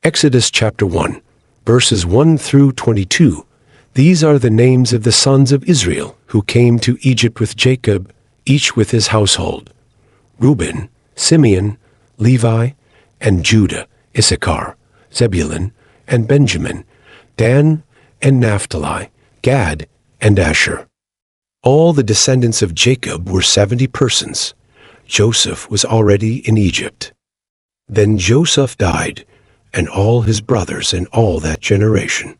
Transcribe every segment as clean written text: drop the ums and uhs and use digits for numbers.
Exodus chapter 1, verses 1 through 22. These are the names of the sons of Israel who came to Egypt with Jacob, each with his household: Reuben, Simeon, Levi, and Judah, Issachar, Zebulun, and Benjamin, Dan and Naphtali, Gad and Asher. All the descendants of Jacob were 70 persons. Joseph was already in Egypt. Then Joseph died, and all his brothers and all that generation.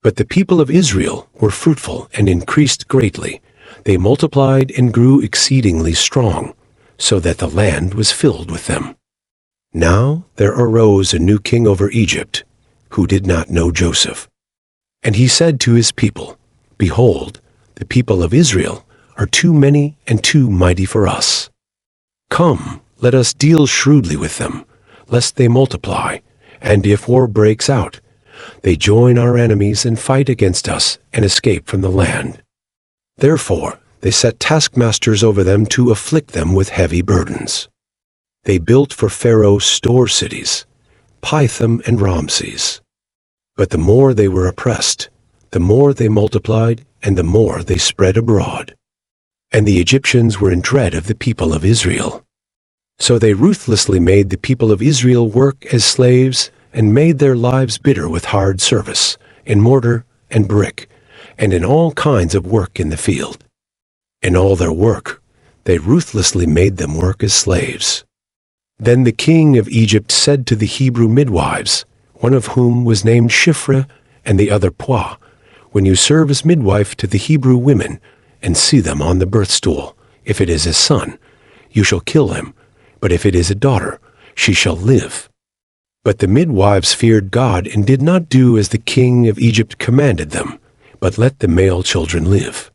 But the people of Israel were fruitful and increased greatly. They multiplied and grew exceedingly strong, so that the land was filled with them. Now there arose a new king over Egypt, who did not know Joseph. And he said to his people, Behold, the people of Israel are too many and too mighty for us. Come, let us deal shrewdly with them, lest they multiply, and if war breaks out, they join our enemies and fight against us and escape from the land. Therefore they set taskmasters over them to afflict them with heavy burdens. They built for Pharaoh store cities, Pithom and Ramses. But the more they were oppressed, the more they multiplied, and the more they spread abroad. And the Egyptians were in dread of the people of Israel. So they ruthlessly made the people of Israel work as slaves and made their lives bitter with hard service, in mortar and brick, and in all kinds of work in the field. In all their work, they ruthlessly made them work as slaves. Then the king of Egypt said to the Hebrew midwives, one of whom was named Shiphrah and the other Puah, When you serve as midwife to the Hebrew women, and see them on the birth stool, if it is a son, you shall kill him, but if it is a daughter, she shall live. But the midwives feared God and did not do as the king of Egypt commanded them, but let the male children live.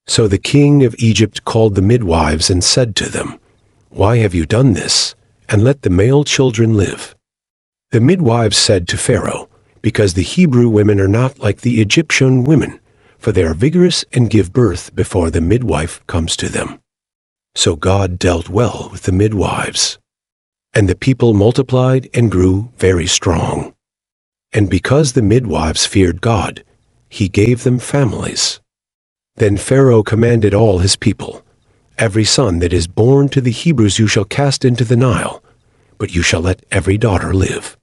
So the king of Egypt called the midwives and said to them, Why have you done this, and let the male children live? The midwives said to Pharaoh, Because the Hebrew women are not like the Egyptian women, for they are vigorous and give birth before the midwife comes to them. So God dealt well with the midwives. And the people multiplied and grew very strong. And because the midwives feared God, he gave them families. Then Pharaoh commanded all his people, Every son that is born to the Hebrews you shall cast into the Nile, but you shall let every daughter live.